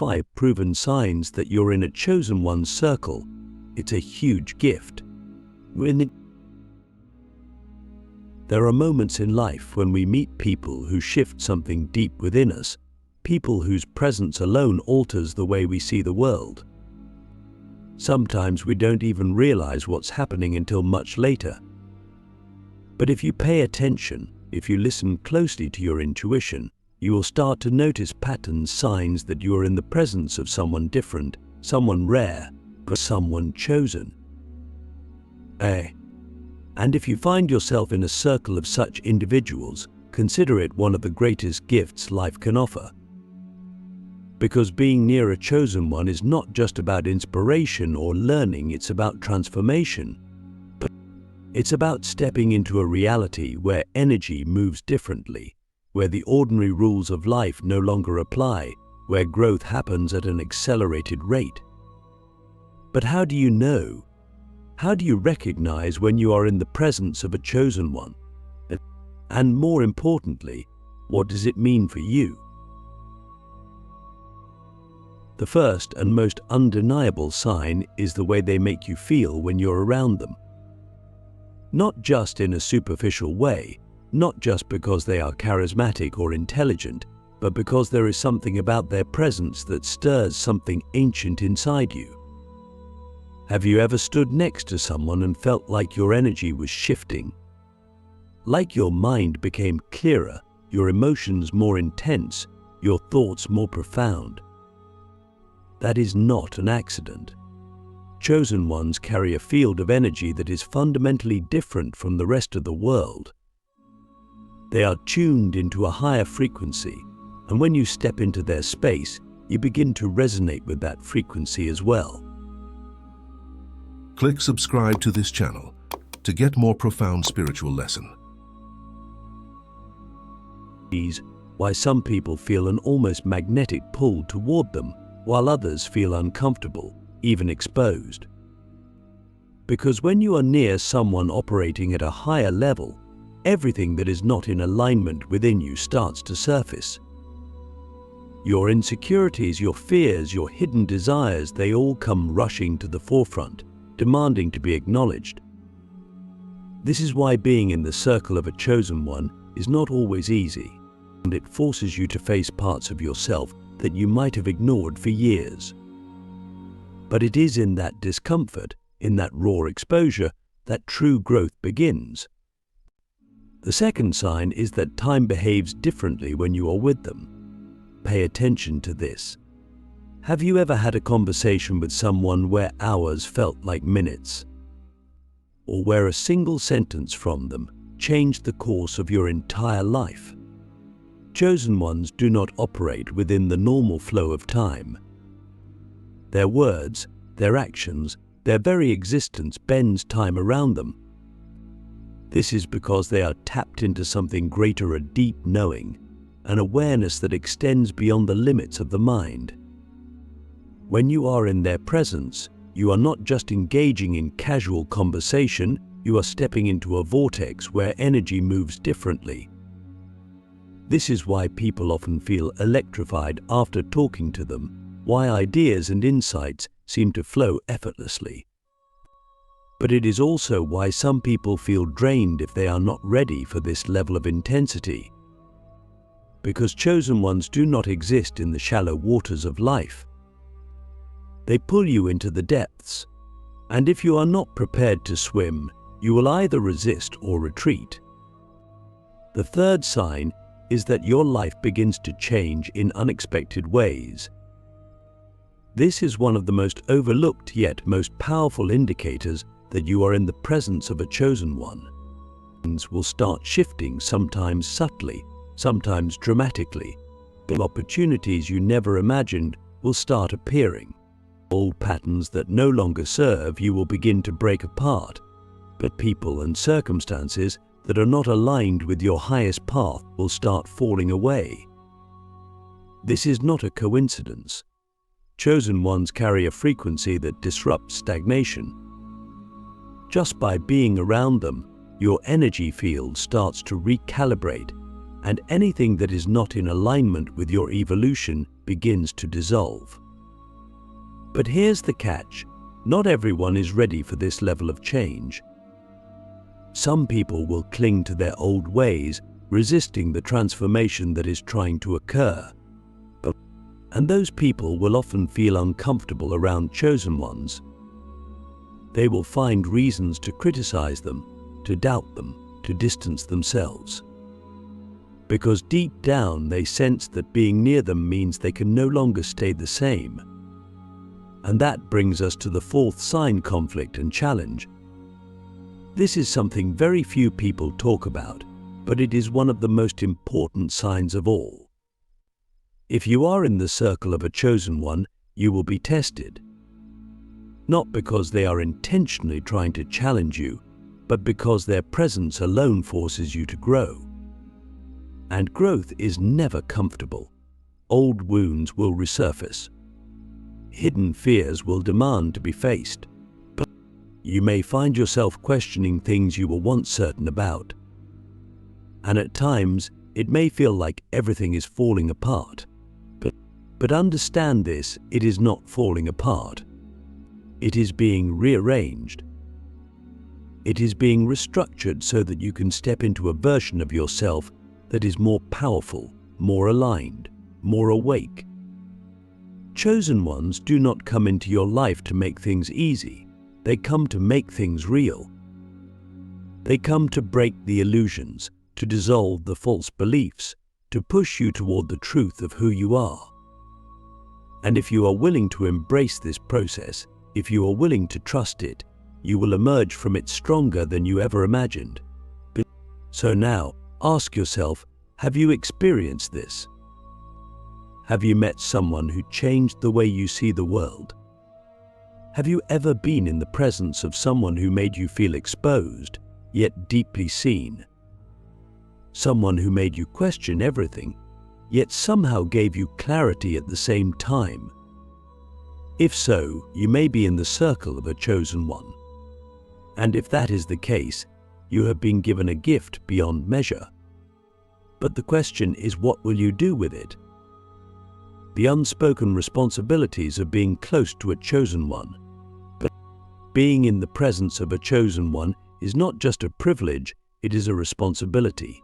5 proven signs that you're in a chosen one's circle. It's a huge gift. There are moments in life when we meet people who shift something deep within us, people whose presence alone alters the way we see the world. Sometimes we don't even realize what's happening until much later. But if you pay attention, if you listen closely to your intuition, you will start to notice patterns, signs that you are in the presence of someone different, someone rare, but someone chosen. And if you find yourself in a circle of such individuals, consider it one of the greatest gifts life can offer. Because being near a chosen one is not just about inspiration or learning, it's about transformation. It's about stepping into a reality where energy moves differently, where the ordinary rules of life no longer apply, where growth happens at an accelerated rate. But how do you know? How do you recognize when you are in the presence of a chosen one? And more importantly, what does it mean for you? The first and most undeniable sign is the way they make you feel when you're around them. Not just in a superficial way, not just because they are charismatic or intelligent, but because there is something about their presence that stirs something ancient inside you. Have you ever stood next to someone and felt like your energy was shifting? Like your mind became clearer, your emotions more intense, your thoughts more profound? That is not an accident. Chosen ones carry a field of energy that is fundamentally different from the rest of the world. They are tuned into a higher frequency, and when you step into their space, you begin to resonate with that frequency as well. Click subscribe to this channel to get more profound spiritual lesson. Why some people feel an almost magnetic pull toward them, while others feel uncomfortable, even exposed. Because when you are near someone operating at a higher level, everything that is not in alignment within you starts to surface. Your insecurities, your fears, your hidden desires, they all come rushing to the forefront, demanding to be acknowledged. This is why being in the circle of a chosen one is not always easy, and it forces you to face parts of yourself that you might have ignored for years. But it is in that discomfort, in that raw exposure, that true growth begins. The second sign is that time behaves differently when you are with them. Pay attention to this. Have you ever had a conversation with someone where hours felt like minutes? Or where a single sentence from them changed the course of your entire life? Chosen ones do not operate within the normal flow of time. Their words, their actions, their very existence bends time around them. This is because they are tapped into something greater, a deep knowing, an awareness that extends beyond the limits of the mind. When you are in their presence, you are not just engaging in casual conversation, you are stepping into a vortex where energy moves differently. This is why people often feel electrified after talking to them, why ideas and insights seem to flow effortlessly. But it is also why some people feel drained if they are not ready for this level of intensity. Because chosen ones do not exist in the shallow waters of life. They pull you into the depths, and if you are not prepared to swim, you will either resist or retreat. The third sign is that your life begins to change in unexpected ways. This is one of the most overlooked yet most powerful indicators that you are in the presence of a chosen one. Things will start shifting, sometimes subtly, sometimes dramatically. Opportunities you never imagined will start appearing. Old patterns that no longer serve you will begin to break apart, but people and circumstances that are not aligned with your highest path will start falling away. This is not a coincidence. Chosen ones carry a frequency that disrupts stagnation. Just by being around them, your energy field starts to recalibrate. and anything that is not in alignment with your evolution begins to dissolve. But here's the catch: not everyone is ready for this level of change. Some people will cling to their old ways, resisting the transformation that is trying to occur. And those people will often feel uncomfortable around chosen ones. They will find reasons to criticize them, to doubt them, to distance themselves. Because deep down they sense that being near them means they can no longer stay the same. And that brings us to the fourth sign: conflict and challenge. This is something very few people talk about, but it is one of the most important signs of all. If you are in the circle of a chosen one, you will be tested. Not because they are intentionally trying to challenge you, but because their presence alone forces you to grow. And growth is never comfortable. Old wounds will resurface. Hidden fears will demand to be faced. But you may find yourself questioning things you were once certain about. And at times, it may feel like everything is falling apart. But understand this: it is not falling apart. It is being rearranged. It is being restructured so that you can step into a version of yourself that is more powerful, more aligned, more awake. Chosen ones do not come into your life to make things easy. They come to make things real. They come to break the illusions, to dissolve the false beliefs, to push you toward the truth of who you are. And if you are willing to embrace this process, if you are willing to trust it, you will emerge from it stronger than you ever imagined. So now, ask yourself, have you experienced this? Have you met someone who changed the way you see the world? Have you ever been in the presence of someone who made you feel exposed, yet deeply seen? Someone who made you question everything, yet somehow gave you clarity at the same time? If so, you may be in the circle of a chosen one. And if that is the case, you have been given a gift beyond measure. But the question is, what will you do with it? The unspoken responsibilities of being close to a chosen one. But being in the presence of a chosen one is not just a privilege, it is a responsibility.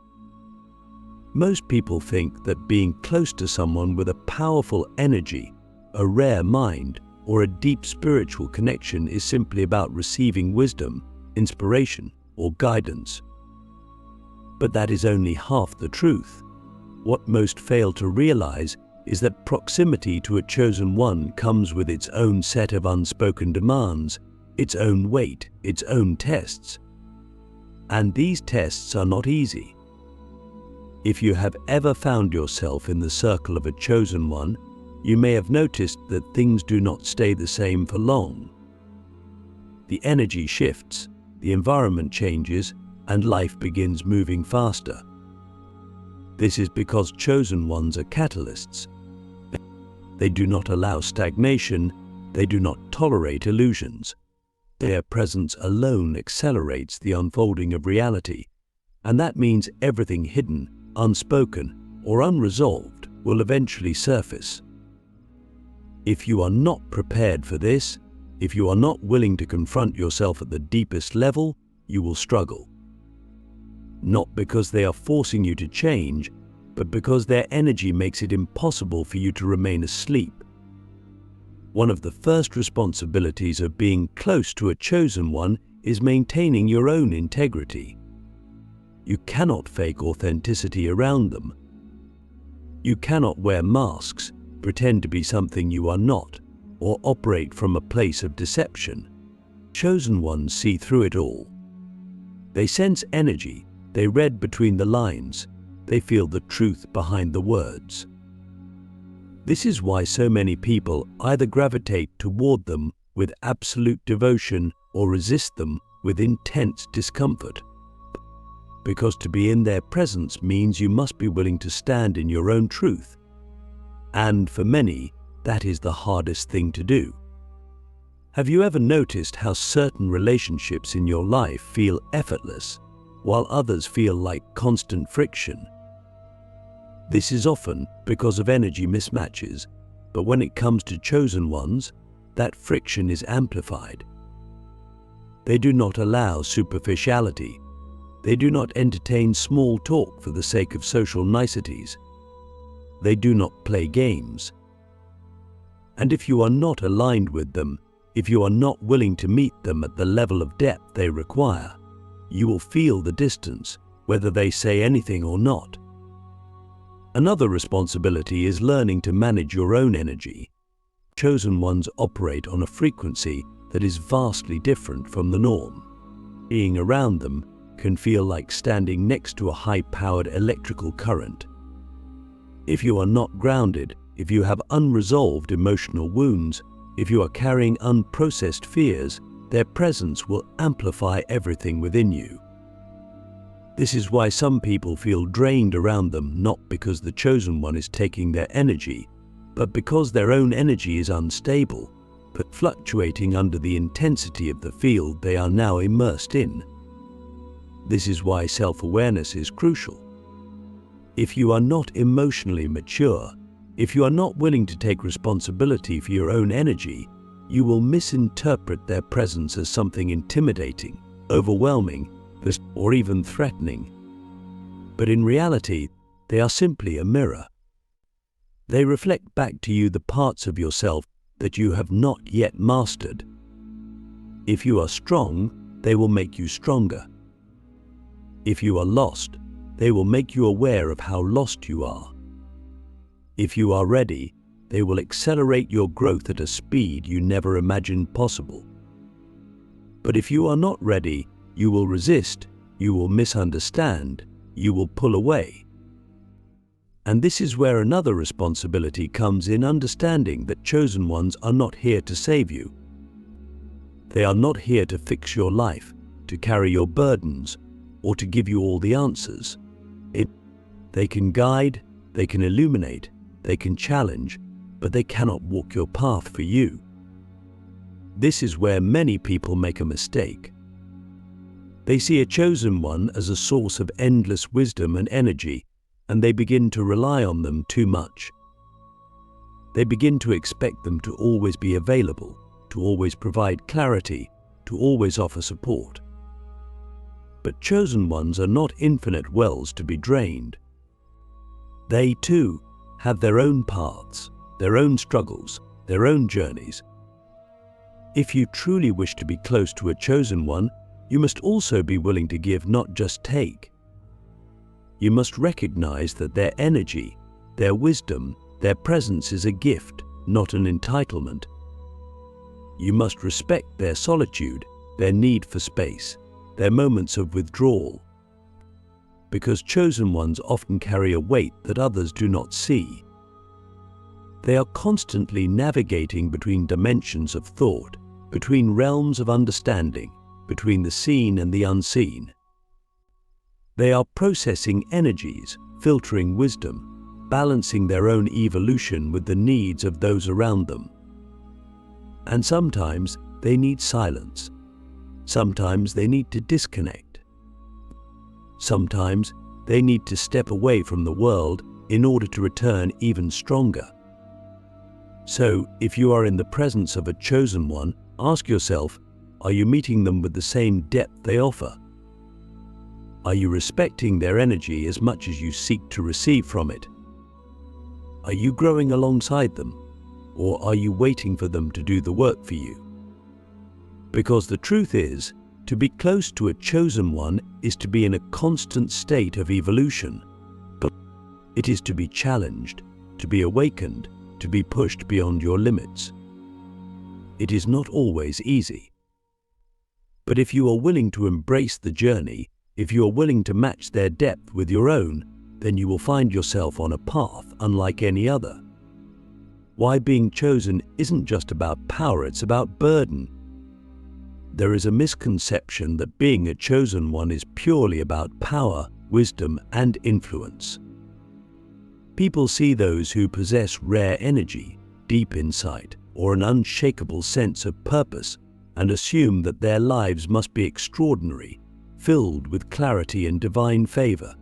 Most people think that being close to someone with a powerful energy, a rare mind, or a deep spiritual connection is simply about receiving wisdom, inspiration, or guidance. But that is only half the truth. What most fail to realize is that proximity to a chosen one comes with its own set of unspoken demands, its own weight, its own tests. And these tests are not easy. If you have ever found yourself in the circle of a chosen one, you may have noticed that things do not stay the same for long. The energy shifts, the environment changes, and life begins moving faster. This is because chosen ones are catalysts. They do not allow stagnation, they do not tolerate illusions. Their presence alone accelerates the unfolding of reality, and that means everything hidden, unspoken, or unresolved will eventually surface. If you are not prepared for this, if you are not willing to confront yourself at the deepest level, you will struggle. Not because they are forcing you to change, but because their energy makes it impossible for you to remain asleep. One of the first responsibilities of being close to a chosen one is maintaining your own integrity. You cannot fake authenticity around them. You cannot wear masks, pretend to be something you are not, or operate from a place of deception. Chosen ones see through it all. They sense energy, they read between the lines, they feel the truth behind the words. This is why so many people either gravitate toward them with absolute devotion or resist them with intense discomfort. Because to be in their presence means you must be willing to stand in your own truth. And for many, that is the hardest thing to do. Have you ever noticed how certain relationships in your life feel effortless, while others feel like constant friction? This is often because of energy mismatches, but when it comes to chosen ones, that friction is amplified. They do not allow superficiality. They do not entertain small talk for the sake of social niceties. They do not play games. And if you are not aligned with them, if you are not willing to meet them at the level of depth they require, you will feel the distance, whether they say anything or not. Another responsibility is learning to manage your own energy. Chosen ones operate on a frequency that is vastly different from the norm. Being around them can feel like standing next to a high-powered electrical current. If you are not grounded, if you have unresolved emotional wounds, if you are carrying unprocessed fears, their presence will amplify everything within you. This is why some people feel drained around them, not because the chosen one is taking their energy, but because their own energy is unstable, but fluctuating under the intensity of the field they are now immersed in. This is why self-awareness is crucial. If you are not emotionally mature, if you are not willing to take responsibility for your own energy, you will misinterpret their presence as something intimidating, overwhelming, or even threatening. But in reality, they are simply a mirror. They reflect back to you the parts of yourself that you have not yet mastered. If you are strong, they will make you stronger. If you are lost, they will make you aware of how lost you are. If you are ready, they will accelerate your growth at a speed you never imagined possible. But if you are not ready, you will resist, you will misunderstand, you will pull away. And this is where another responsibility comes in: understanding that chosen ones are not here to save you. They are not here to fix your life, to carry your burdens, or to give you all the answers. They can guide, they can illuminate, they can challenge, but they cannot walk your path for you. This is where many people make a mistake. They see a chosen one as a source of endless wisdom and energy, and they begin to rely on them too much. They begin to expect them to always be available, to always provide clarity, to always offer support. But chosen ones are not infinite wells to be drained. They too have their own paths, their own struggles, their own journeys. If you truly wish to be close to a chosen one, you must also be willing to give, not just take. You must recognize that their energy, their wisdom, their presence is a gift, not an entitlement. You must respect their solitude, their need for space, their moments of withdrawal. Because chosen ones often carry a weight that others do not see. They are constantly navigating between dimensions of thought, between realms of understanding, between the seen and the unseen. They are processing energies, filtering wisdom, balancing their own evolution with the needs of those around them. And sometimes they need silence. Sometimes they need to disconnect. Sometimes they need to step away from the world in order to return even stronger. So, if you are in the presence of a chosen one, ask yourself, are you meeting them with the same depth they offer? Are you respecting their energy as much as you seek to receive from it? Are you growing alongside them, or are you waiting for them to do the work for you? Because the truth is, to be close to a chosen one is to be in a constant state of evolution. But it is to be challenged, to be awakened, to be pushed beyond your limits. It is not always easy. But if you are willing to embrace the journey, if you are willing to match their depth with your own, then you will find yourself on a path unlike any other. Why being chosen isn't just about power, it's about burden. There is a misconception that being a chosen one is purely about power, wisdom, and influence. People see those who possess rare energy, deep insight, or an unshakable sense of purpose and assume that their lives must be extraordinary, filled with clarity and divine favor.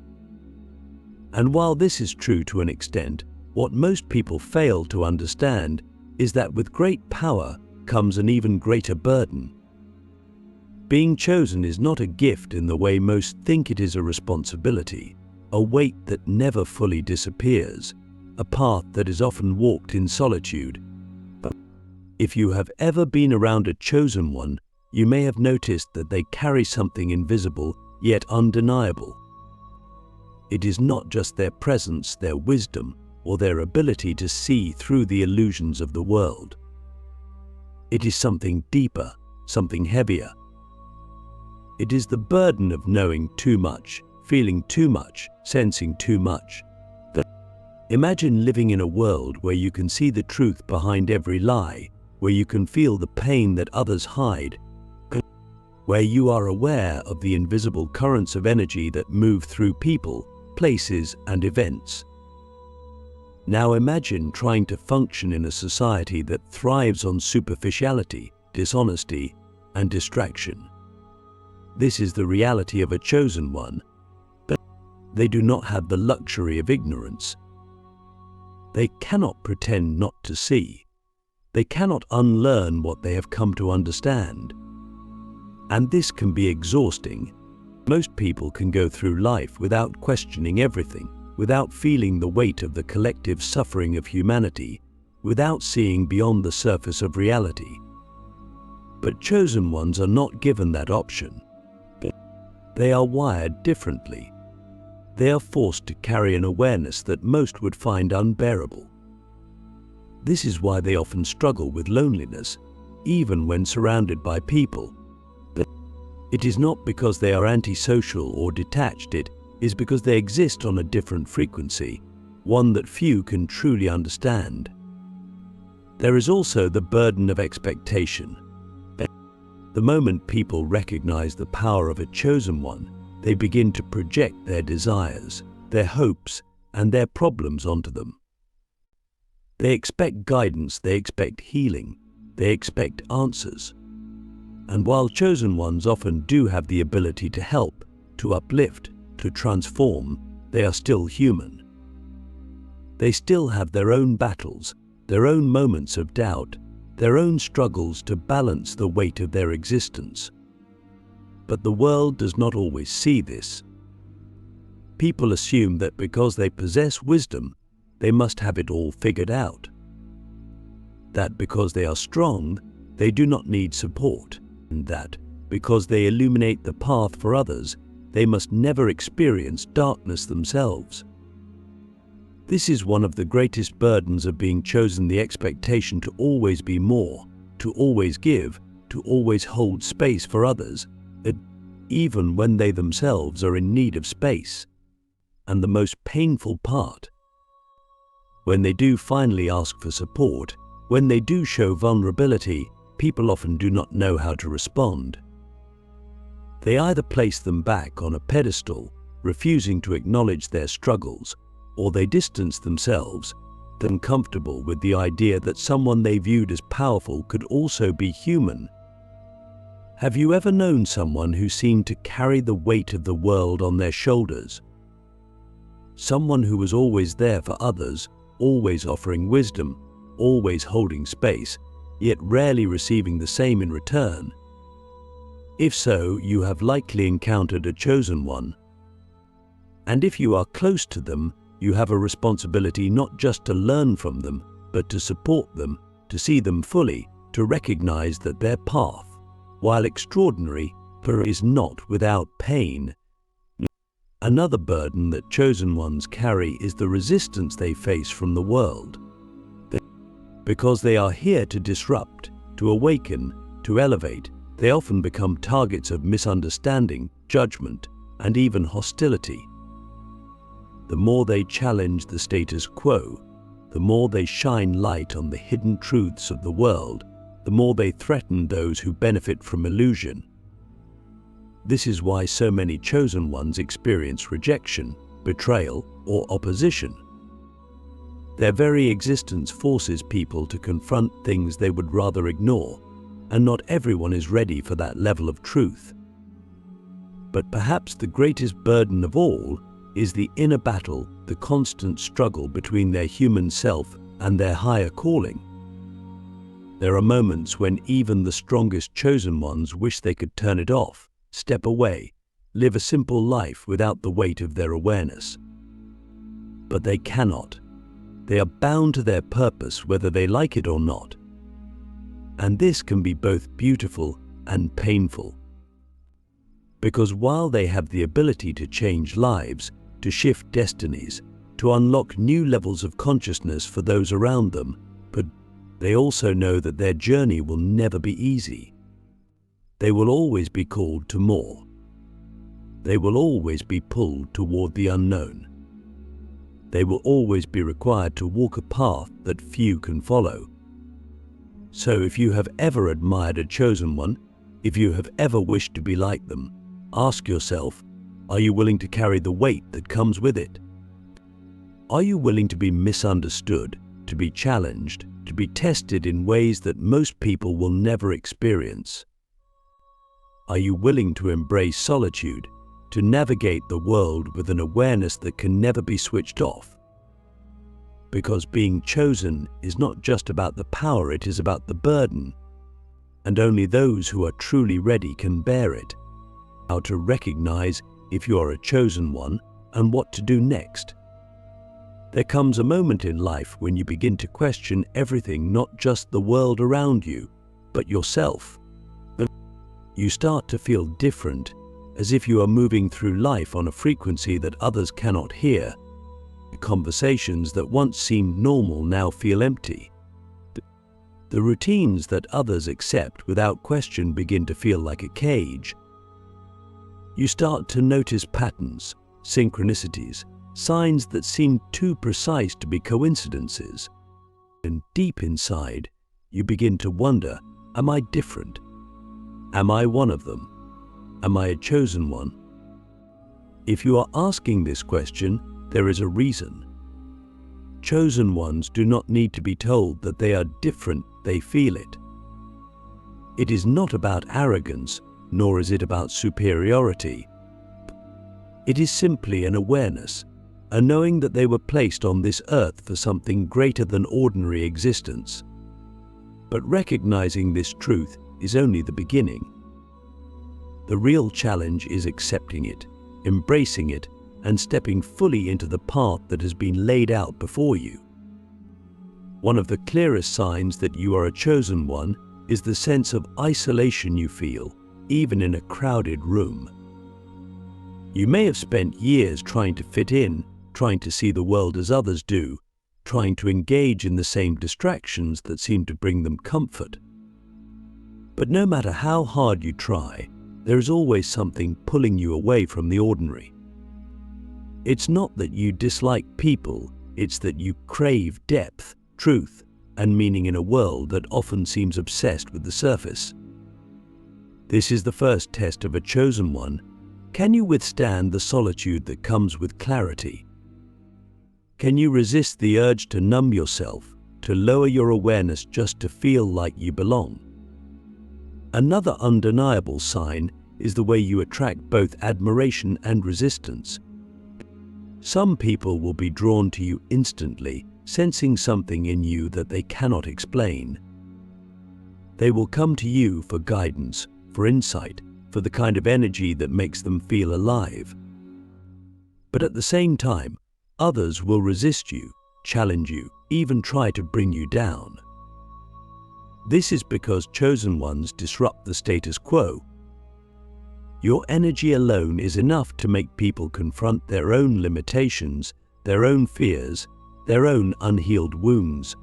And while this is true to an extent, what most people fail to understand is that with great power comes an even greater burden. Being chosen is not a gift in the way most think it is a responsibility, a weight that never fully disappears, a path that is often walked in solitude. But if you have ever been around a chosen one, you may have noticed that they carry something invisible yet undeniable. It is not just their presence, their wisdom, or their ability to see through the illusions of the world. It is something deeper, something heavier. It is the burden of knowing too much, feeling too much, sensing too much. Imagine living in a world where you can see the truth behind every lie, where you can feel the pain that others hide, where you are aware of the invisible currents of energy that move through people, places, and events. Now imagine trying to function in a society that thrives on superficiality, dishonesty, and distraction. This is the reality of a chosen one, but they do not have the luxury of ignorance. They cannot pretend not to see. They cannot unlearn what they have come to understand. And this can be exhausting. Most people can go through life without questioning everything, without feeling the weight of the collective suffering of humanity, without seeing beyond the surface of reality. But chosen ones are not given that option. They are wired differently. They are forced to carry an awareness that most would find unbearable. This is why they often struggle with loneliness, even when surrounded by people. It is not because they are antisocial or detached, it is because they exist on a different frequency, one that few can truly understand. There is also the burden of expectation. The moment people recognize the power of a chosen one, they begin to project their desires, their hopes, and their problems onto them. They expect guidance, they expect healing, they expect answers. And while chosen ones often do have the ability to help, to uplift, to transform, they are still human. They still have their own battles, their own moments of doubt, their own struggles to balance the weight of their existence. But the world does not always see this. People assume that because they possess wisdom, they must have it all figured out. That because they are strong, they do not need support, and that because they illuminate the path for others, they must never experience darkness themselves. This is one of the greatest burdens of being chosen, the expectation to always be more, to always give, to always hold space for others, even when they themselves are in need of space. And the most painful part, when they do finally ask for support, when they do show vulnerability, people often do not know how to respond. They either place them back on a pedestal, refusing to acknowledge their struggles, or they distance themselves, uncomfortable with the idea that someone they viewed as powerful could also be human. Have you ever known someone who seemed to carry the weight of the world on their shoulders? Someone who was always there for others, always offering wisdom, always holding space, yet rarely receiving the same in return? If so, you have likely encountered a chosen one. And if you are close to them, you have a responsibility not just to learn from them, but to support them, to see them fully, to recognize that their path, while extraordinary, is not without pain. Another burden that chosen ones carry is the resistance they face from the world. Because they are here to disrupt, to awaken, to elevate, they often become targets of misunderstanding, judgment, and even hostility. The more they challenge the status quo, the more they shine light on the hidden truths of the world, the more they threaten those who benefit from illusion. This is why so many chosen ones experience rejection, betrayal, or opposition. Their very existence forces people to confront things they would rather ignore, and not everyone is ready for that level of truth. But perhaps the greatest burden of all is the inner battle the constant struggle between their human self and their higher calling. There are moments when even the strongest chosen ones wish they could turn it off, step away, live a simple life without the weight of their awareness. But they cannot. They are bound to their purpose whether they like it or not. And this can be both beautiful and painful. Because while they have the ability to change lives, to shift destinies, to unlock new levels of consciousness for those around them, but they also know that their journey will never be easy. They will always be called to more. They will always be pulled toward the unknown. They will always be required to walk a path that few can follow. So if you have ever admired a chosen one, if you have ever wished to be like them, ask yourself, are you willing to carry the weight that comes with it? Are you willing to be misunderstood, to be challenged, to be tested in ways that most people will never experience? Are you willing to embrace solitude, to navigate the world with an awareness that can never be switched off? Because being chosen is not just about the power, it is about the burden. And only those who are truly ready can bear it. How to recognize if you are a chosen one and what to do next. There comes a moment in life when you begin to question everything, not just the world around you, but yourself. You start to feel different, as if you are moving through life on a frequency that others cannot hear. Conversations that once seemed normal now feel empty. The routines that others accept without question begin to feel like a cage. You start to notice patterns, synchronicities, signs that seem too precise to be coincidences. And deep inside, you begin to wonder, am I different? Am I one of them? Am I a chosen one? If you are asking this question, there is a reason. Chosen ones do not need to be told that they are different, they feel it. It is not about arrogance, nor is it about superiority. It is simply an awareness, a knowing that they were placed on this earth for something greater than ordinary existence. But recognizing this truth is only the beginning. The real challenge is accepting it, embracing it, and stepping fully into the path that has been laid out before you. One of the clearest signs that you are a chosen one is the sense of isolation you feel, even in a crowded room. You may have spent years trying to fit in, trying to see the world as others do, trying to engage in the same distractions that seem to bring them comfort. But no matter how hard you try, there is always something pulling you away from the ordinary. It's not that you dislike people, it's that you crave depth, truth, and meaning in a world that often seems obsessed with the surface. This is the first test of a chosen one. Can you withstand the solitude that comes with clarity? Can you resist the urge to numb yourself, to lower your awareness just to feel like you belong? Another undeniable sign is the way you attract both admiration and resistance. Some people will be drawn to you instantly, sensing something in you that they cannot explain. They will come to you for guidance, for insight, for the kind of energy that makes them feel alive. But at the same time, others will resist you, challenge you, even try to bring you down. This is because chosen ones disrupt the status quo. Your energy alone is enough to make people confront their own limitations, their own fears, their own unhealed wounds.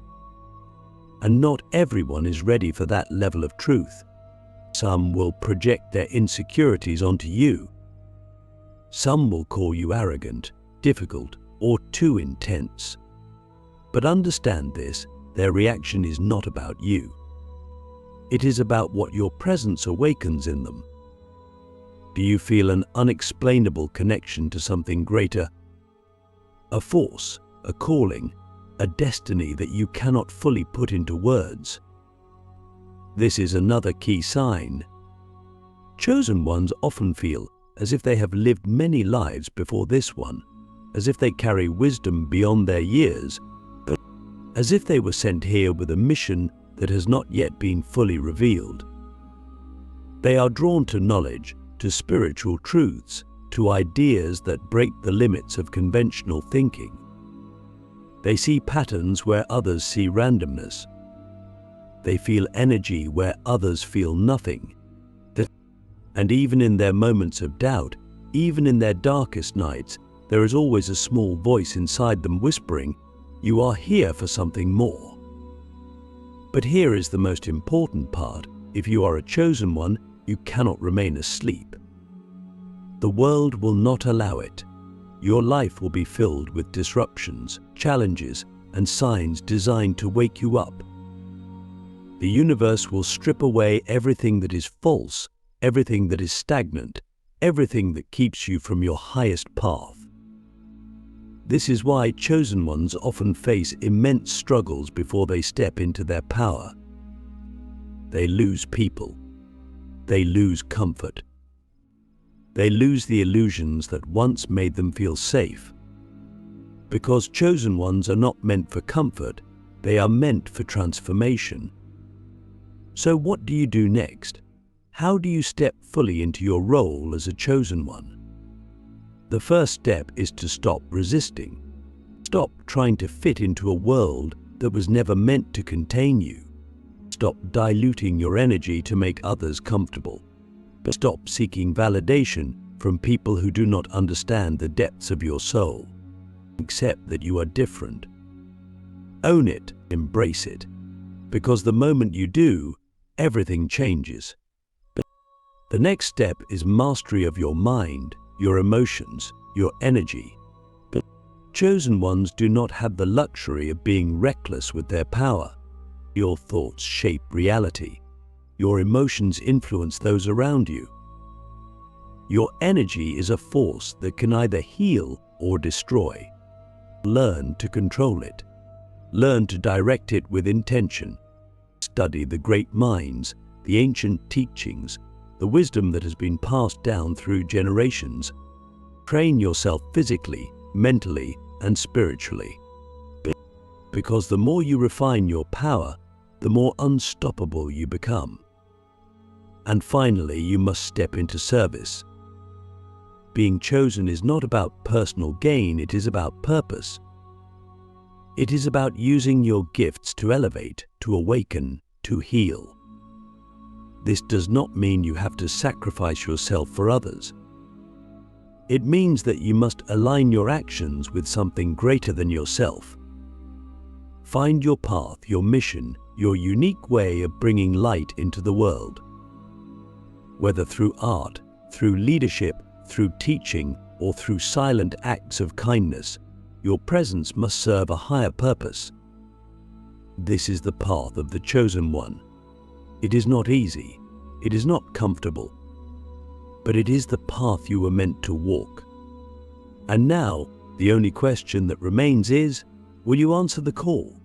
And not everyone is ready for that level of truth. Some will project their insecurities onto you. Some will call you arrogant, difficult, or too intense. But understand this, their reaction is not about you. It is about what your presence awakens in them. Do you feel an unexplainable connection to something greater? A force, a calling, a destiny that you cannot fully put into words. This is another key sign. Chosen ones often feel as if they have lived many lives before this one. as if they carry wisdom beyond their years, but as if they were sent here with a mission that has not yet been fully revealed. They are drawn to knowledge, to spiritual truths, to ideas that break the limits of conventional thinking. They see patterns where others see randomness. They feel energy where others feel nothing. And even in their moments of doubt, even in their darkest nights, there is always a small voice inside them whispering, "You are here for something more." But here is the most important part. If you are a chosen one, you cannot remain asleep. The world will not allow it. Your life will be filled with disruptions, challenges, and signs designed to wake you up. The universe will strip away everything that is false, everything that is stagnant, everything that keeps you from your highest path. This is why chosen ones often face immense struggles before they step into their power. They lose people. They lose comfort. They lose the illusions that once made them feel safe. Because chosen ones are not meant for comfort, they are meant for transformation. So what do you do next? How do you step fully into your role as a chosen one? The first step is to stop resisting. Stop trying to fit into a world that was never meant to contain you. Stop diluting your energy to make others comfortable. Stop seeking validation from people who do not understand the depths of your soul. Accept that you are different. Own it, embrace it. Because the moment you do, everything changes. The next step is mastery of your mind, your emotions, your energy. Chosen ones do not have the luxury of being reckless with their power. Your thoughts shape reality. Your emotions influence those around you. Your energy is a force that can either heal or destroy. Learn to control it. Learn to direct it with intention. Study the great minds, the ancient teachings, the wisdom that has been passed down through generations. Train yourself physically, mentally, and spiritually. Because the more you refine your power, the more unstoppable you become. And finally, you must step into service. Being chosen is not about personal gain, it is about purpose. It is about using your gifts to elevate, to awaken, to heal. This does not mean you have to sacrifice yourself for others. It means that you must align your actions with something greater than yourself. Find your path, your mission, your unique way of bringing light into the world. Whether through art, through leadership, through teaching, or through silent acts of kindness, your presence must serve a higher purpose. This is the path of the chosen one. It is not easy, it is not comfortable, but it is the path you were meant to walk. And now, the only question that remains is, will you answer the call?